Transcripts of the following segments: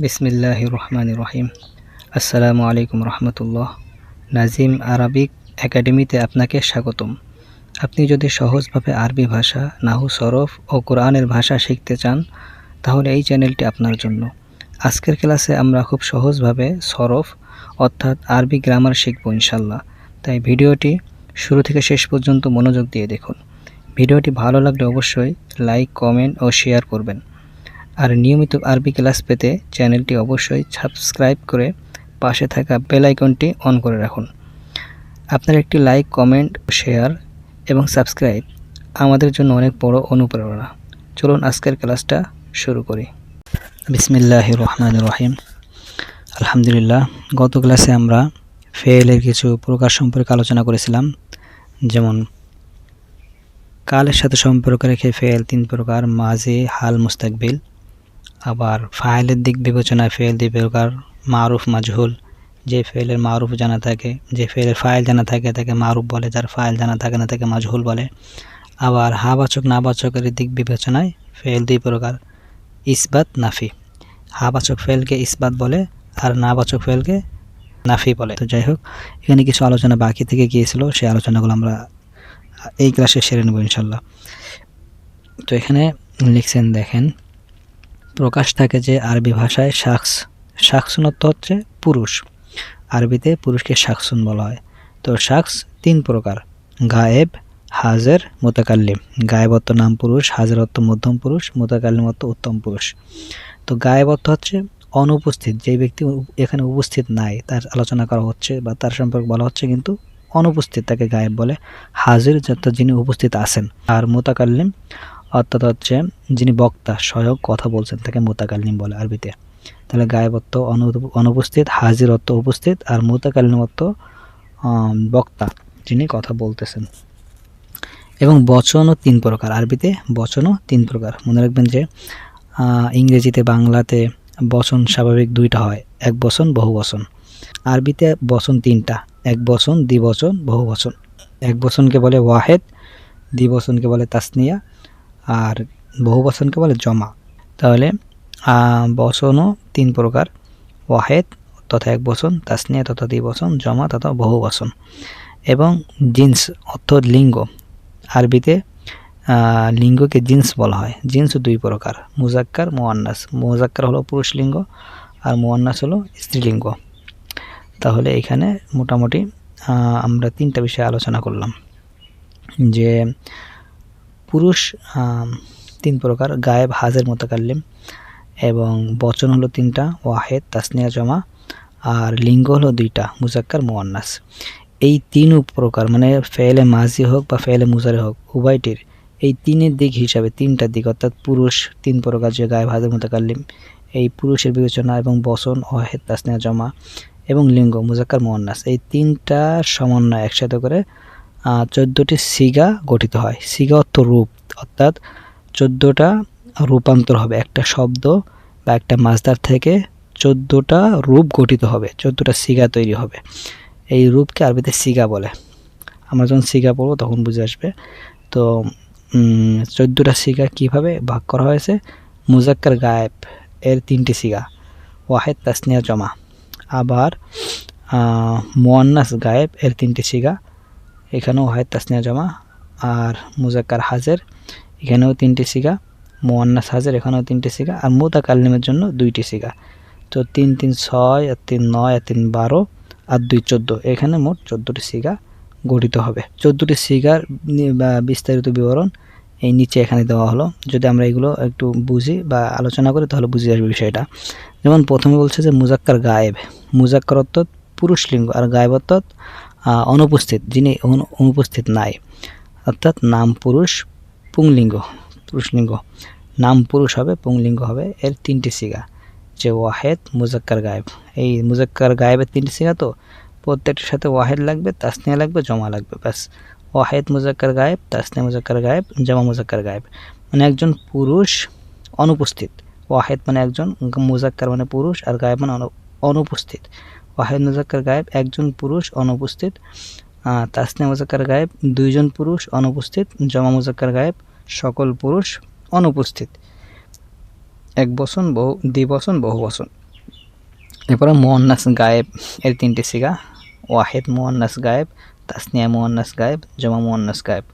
বিসমিল্লাহির রহমানির রহিম। আসসালামু আলাইকুম রহমতুল্লাহ। নাজিম আরবিক একাডেমিতে আপনাকে স্বাগতম। আপনি যদি সহজভাবে আরবি ভাষা, নাহু, সরফ ও কোরআনের ভাষা শিখতে চান তাহলে এই চ্যানেলটি আপনার জন্য। আজকের ক্লাসে আমরা খুব সহজভাবে সরফ অর্থাৎ আরবি গ্রামার শিখব ইনশাল্লাহ। তাই ভিডিওটি শুরু থেকে শেষ পর্যন্ত মনোযোগ দিয়ে দেখুন। ভিডিওটি ভালো লাগলে অবশ্যই লাইক, কমেন্ট ও শেয়ার করবেন। আর নিয়মিত আরবি ক্লাস পেতে চ্যানেলটি অবশ্যই সাবস্ক্রাইব করে পাশে থাকা বেল আইকনটি অন করে রাখুন। আপনার একটি লাইক, কমেন্ট, শেয়ার এবং সাবস্ক্রাইব আমাদের জন্য অনেক বড় অনুপ্রেরণা। চলুন আজকের ক্লাসটা শুরু করি। বিসমিল্লাহির রহমানির রহিম। আলহামদুলিল্লাহ, গত ক্লাসে আমরা ফেলের কিছু প্রকার সম্পর্কে আলোচনা করেছিলাম। যেমন কালের সাথে সম্পর্ক রেখে ফেল তিন প্রকার: মাজি, হাল, মুস্তাকবিল। আবার ফাইলের দিক বিবেচনায় ফেল দুই প্রকার: মারুফ, মাজহুল। যে ফেলের মারুফ জানা থাকে, যে ফেলের ফাইল জানা থাকে তাকে মারুফ বলে, যার ফাইল জানা থাকে না তাকে মাজহুল বলে। আবার হাবাচক নাবাচকের দিক বিবেচনায় ফেল দুই প্রকার: ইসবাত, নাফি। হাবাচক ফেলকে ইসবাত বলে আর নাবাচক ফেলকে নাফি বলে। তো যাই হোক, এখানে কিছু আলোচনা বাকি থেকে গিয়েছিল, সেই আলোচনাগুলো আমরা এই ক্লাসে সেরে নেব ইনশাল্লাহ। তো এখানে লিখছেন, দেখেন, প্রকাশ থাকে যে আরবি ভাষায় শাখসুন অর্থ হচ্ছে পুরুষ। আরবিতে পুরুষকে শাখসুন বলা হয়। তো শাখস তিন প্রকার: গায়েব, হাজের, মুতাকাল্লিম। গায়েব অর্থ নাম পুরুষ, হাজের অর্থ মধ্যম পুরুষ, মুতাকাল্লিম অর্থ উত্তম পুরুষ। তো গায়েব অর্থ হচ্ছে অনুপস্থিত, যে ব্যক্তি এখানে উপস্থিত নাই, তার আলোচনা করা হচ্ছে বা তার সম্পর্কে বলা হচ্ছে কিন্তু অনুপস্থিত, তাকে গায়েব বলে। হাজির যত যিনি উপস্থিত আছেন। আর মুতাকাল্লিম অর্থাৎ হচ্ছে যিনি বক্তা, স্বয়ং কথা বলছেন, তাকে মুতাকাল্লিম বলে আরবিতে। তাহলে গায়েব অর্থ অনুপস্থিত, হাজির অর্থ উপস্থিত, আর মুতাকাল্লিম অর্থ বক্তা, যিনি কথা বলতেছেন। এবং বচনও তিন প্রকার। আরবিতে বচনও তিন প্রকার। মনে রাখবেন যে ইংরেজিতে, বাংলাতে বচন স্বাভাবিক দুইটা হয়: এক বচন, বহু বচন। আরবিতে বচন তিনটা: এক বচন, দ্বিবচন, বহু বচন। এক বচনকে বলে ওয়াহেদ, দ্বিবচনকে বলে তাসনিয়া, আর বহু বচনকে বলে জমা। তাহলে বচনও তিন প্রকার: ওয়াহেদ তথা এক বচন, তাসনিয়া তথা দ্বিবচন, জমা তথা বহু বচন। এবং জিন্স অর্থ লিঙ্গ। আরবিতে লিঙ্গকে জিন্স বলা হয়। জিন্স দুই প্রকার: মুজাক্কার, মুয়ান্নাস। মুজাক্কার হলো পুরুষ লিঙ্গ আর মুয়ান্নাস হলো স্ত্রীলিঙ্গ। তাহলে এখানে মোটামুটি আমরা তিনটা বিষয়ে আলোচনা করলাম। যে পুরুষ তিন প্রকার: গায়েব, হাজের, মুতাকাল্লিম। এবং বচন হলো তিনটা: ওয়াহেদ, তাসনিয়া, জমা। আর লিঙ্গ হলো দুইটা: মুজাক্কার, মুয়ান্নাস। এই তিন প্রকার মানে ফেলে মাজি হোক বা ফেলে মুজারে হোক, উভয়টির এই তিনের দিক হিসাবে তিনটা দিক, অর্থাৎ পুরুষ তিন প্রকার যে গায়েব, হাজের, মুতাকাল্লিম, এই পুরুষের বিবেচনা, এবং বচন, ওয়াহেদ, তাসনিয়া, জমা, এবং লিঙ্গ, মুজাক্কার, মুয়ান্নাস, এই তিনটা সমন্বয় একসাথে করে 14টি সিগা গঠিত হয়। সিগা অর্থ রূপ, অর্থাৎ 14টা রূপান্তর হবে। একটা শব্দ বা একটা মাজদার থেকে 14টা রূপ গঠিত হবে, 14টা সিগা তৈরি হবে। এই রূপকে আরবিতে সিগা বলে। আমরা যখন সিগা পড়বো তখন বুঝে আসবে। তো 14টা সিগা কীভাবে ভাগ করা হয়েছে: মুজাক্কার গায়েব এর 3টি সিগা, ওয়াহেদ, তাসনিয়া, জমা। আবার মুয়ান্নাস গায়েব এর 3টি সিগা, এখানেও ওয়াহেদ, তাসনিয়া, জমা। আর মুজাক্কার হাজের, এখানেও 3টি সিগা। মুয়ান্নাস হাজের, এখানেও 3টি সিগা। আর মুতাকাল্লিমের জন্য 2টি সিগা। তো 3 3 6, আর 3 9, আর 3 12, আর 2 14। এখানে মোট 14টি সিগা গঠিত হবে। 14টি সিগার বিস্তারিত বিবরণ এই নিচে এখানে দেওয়া হলো। যদি আমরা এগুলো একটু বুঝি বা আলোচনা করি তাহলে বুঝে আসবে বিষয়টা। যেমন প্রথমে বলছে যে মুজাক্কার গায়েব। মুজাক্কার অর্থাৎ পুরুষ লিঙ্গ, আর গায়েব অর্থাৎ অনুপস্থিত, যিনি অনুপস্থিত নাই, অর্থাৎ নাম পুরুষ, পুংলিঙ্গ, পুরুষলিঙ্গ। নাম পুরুষ হবে, পুংলিঙ্গ হবে। এর 3টি সিগা, যে ওয়াহেদ, মুজাক্কার, গায়েব। এই মুজাক্কার গায়েবের 3টি সিগা, তো প্রত্যেকটার সাথে ওয়াহেদ লাগবে, তাসনিয়া লাগবে, জমা লাগবে, ব্যাস। ওয়াহেদ মুজাক্কার গায়েব, তাসনিয়া মুজাক্কার গায়েব, জমা মুজাক্কার গায়েব। মানে একজন পুরুষ অনুপস্থিত। ওয়াহেদ মানে একজন, মুজাক্কার মানে পুরুষ, আর গায়েব মানে অনুপস্থিত। ওয়াহেদ মুজাক্কার গায়েব একজন পুরুষ অনুপস্থিত, তাসনিয়া মুজাক্কার গায়েব দুইজন পুরুষ অনুপস্থিত, জমা মুজাক্কার গায়েব সকল পুরুষ অনুপস্থিত। এক বচন, দ্বিবচন, বহু বচন। এরপরে মুয়ান্নাস গায়েব এর 3টি সিগা, ওয়াহিদ মুয়ান্নাস গায়েব, তাসনিয়া মুয়ান্নাস গায়েব, জমা মুয়ান্নাস গায়েব।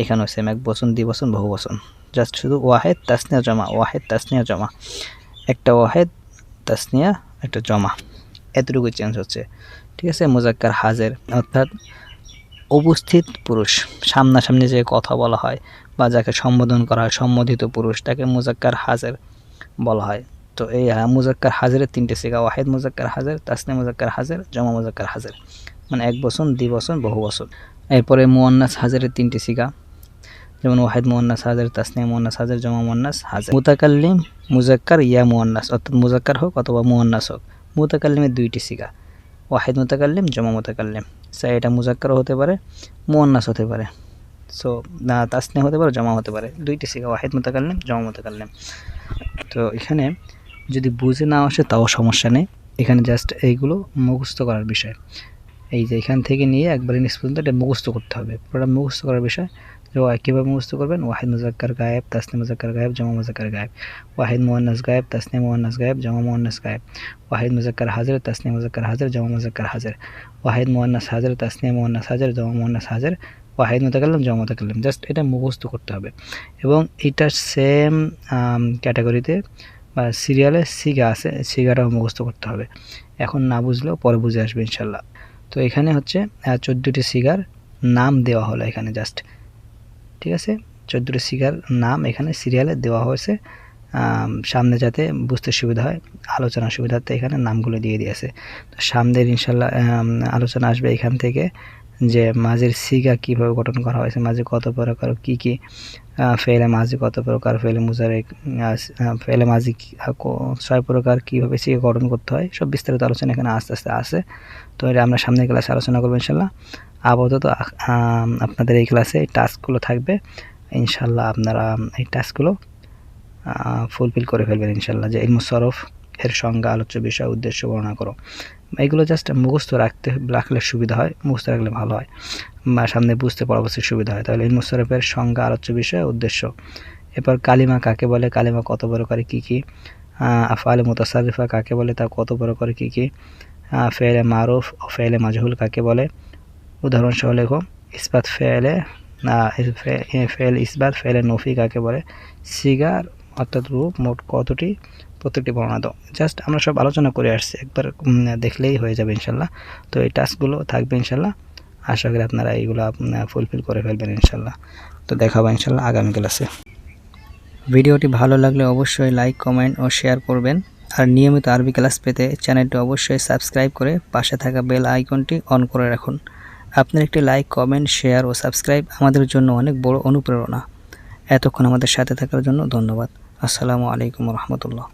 এখানেও সেম একবচন, দ্বিবচন, বহুবচন। জাস্ট শুধু ওয়াহিদ তাসনিয়া জমা, ওয়াহিদ তাসনিয়া জমা, একটা ওয়াহিদ তাসনিয়া একটা জমা, এতটুকুই চেঞ্জ হচ্ছে। ঠিক আছে। মুজাক্কার হাজের অর্থাৎ উপস্থিত পুরুষ, সামনাসামনি যে কথা বলা হয় বা যাকে সম্বোধন করা হয়, সম্বোধিত পুরুষ, তাকে মুজাক্কার হাজের বলা হয়। তো এই মুজাক্কার হাজেরের 3টে সিগা, ওয়াহিদ মুজাক্কার হাজের, তাসনিয়া মুজাক্কার হাজের, জমা মুজাক্কার হাজের, মানে একবচন, দ্বিবচন, বহুবচন। এরপরে মুয়ান্নাস হাজেরের 3টি সিগা, যেমন ওয়াহিদ মুয়ান্নাস হাজের, তাসনিয়া মুয়ান্নাস হাজের, জমা মুয়ান্নাস হাজের। মুতাকাল্লিম মুজাক্কার ইয়া মুয়ান্নাস, অর্থাৎ মুজাক্কার হোক অথবা মুয়ান্নাস হোক। মুতাকাল্লিমের 2টি সিগা, ওয়াহিদ মুতাকাল্লিম, জমা মুতাকাল্লিম। এটা মুজাক্কারও হতে পারে, মুয়ান্নাস হতে পারে। সো তাসনিয়া হতে পারে, জমা হতে পারে। 2টি সিগা, ওয়াহিদ মুতাকাল্লিম, জমা মুতাকাল্লিম। তো এখানে যদি বুঝে না আসে তাও সমস্যা নেই, এখানে জাস্ট এইগুলো মুখস্থ করার বিষয়। এই যে এখান থেকে নিয়ে একবারে নিচ পর্যন্ত এটা মুখস্থ করতে হবে, পুরোটা মুখস্থ করার বিষয়। যে কীভাবে মুখস্থ করবেন, ওয়াহিদ মুজাক্কার গায়েব, তাসনিয়া মুজাক্কার গায়েব, জমা মুজাক্কার গায়েব, ওয়াহিদ মুয়ান্নাস গায়েব, তাসনিয়া মুয়ান্নাস গায়েব, জমা মুয়ান্নাস গায়েব, ওয়াহিদ মুজাক্কার হাজির, তাসনিয়া মুজাক্কার হাজির, জমা মুজাক্কার হাজির, ওয়াহিদ মুয়ান্নাস হাজির, তাসনিয়া মুয়ান্নাস হাজির, জমা মুয়ান্নাস হাজির, ওয়াহিদ মুতাকাল্লিম, জমা মুতাকাল্লিম। জাস্ট এটা মুখস্থ করতে হবে। এবং এটা সেম ক্যাটাগরিতে বা সিরিয়ালে সিগা আছে, সিগাটাও মুখস্থ করতে হবে। এখন না বুঝলেও পরে বুঝে আসবে ইনশাল্লাহ। তো এখানে হচ্ছে 14টি সিগার নাম দেওয়া হলো এখানে জাস্ট। ঠিক আছে, 14টি সিগার নাম এখানে সিরিয়ালে দেওয়া হয়েছে, সামনে যাতে বুঝতে সুবিধা হয়, আলোচনা সুবিধার্থে এখানে নামগুলো দিয়ে দিয়েছে। তো সামনের ইনশাল্লাহ আলোচনা আসবে এখান থেকে, যে মাঝের সিগা কীভাবে গঠন করা হয়েছে, মাঝে কত প্রকার, কী কী ফেলে মাঝি কত প্রকার, ফেলে মুজারেক, ফেলে মাঝি 6 প্রকার, কীভাবে সিগা গঠন করতে হয়, সব বিস্তারিত আলোচনা এখানে আস্তে আস্তে আসে। তো এটা আমরা সামনের ক্লাসে আলোচনা করবো ইনশাল্লাহ। আপাতত আপনাদের এই ক্লাসে এই টাস্কগুলো থাকবে ইনশাল্লাহ, আপনারা এই টাস্কগুলো ফুলফিল করে ফেলবেন ইনশাল্লাহ। যে ইলমুস সরফ এর সংজ্ঞা, আলোচ্য বিষয়, উদ্দেশ্য বর্ণনা করো, এগুলো জাস্ট মুখস্থ রাখলে সুবিধা হয়, মুখস্থ রাখলে ভালো হয় বা সামনে বুঝতে পরবর্তী সুবিধা হয়। তাহলে ইলমুস সরফের সংজ্ঞা, আলোচ্য বিষয়, উদ্দেশ্য। এরপর কালিমা কাকে বলে, কালিমা কত প্রকারে, কী কী, আফআলে মুতাসাররিফা কাকে বলে, তা কত প্রকারে, কী কী, ফেলে মারুফ ও ফেলে মাজহুল কাকে বলে, উদাহরণসহ লেখো। ইসবাত ফেলে, ফেল ইসবাত, ফেলে নফি কাকে বলে, সিগার অর্থাৎ রূপ মোট কতটি, প্রত্যেকটি বর্ণনা দাও। জাস্ট আমরা সব আলোচনা করে আসছি, একবার দেখলেই হয়ে যাবে ইনশাল্লাহ। তো এই টাস্কগুলো থাকবে ইনশাল্লাহ, আশা করি আপনারা এইগুলো ফুলফিল করে ফেলবেন ইনশাল্লাহ। তো দেখা হবে ইনশাল্লাহ আগামী ক্লাসে। ভিডিওটি ভালো লাগলে অবশ্যই লাইক, কমেন্ট ও শেয়ার করবেন। আর নিয়মিত আরবি ক্লাস পেতে চ্যানেলটি অবশ্যই সাবস্ক্রাইব করে পাশে থাকা বেল আইকনটি অন করে রাখুন। আপনার একটি লাইক, কমেন্ট, শেয়ার ও সাবস্ক্রাইব আমাদের জন্য অনেক বড় অনুপ্রেরণা। এতক্ষণ আমাদের সাথে থাকার জন্য ধন্যবাদ। আসসালামু আলাইকুম রহমতুল্লাহ।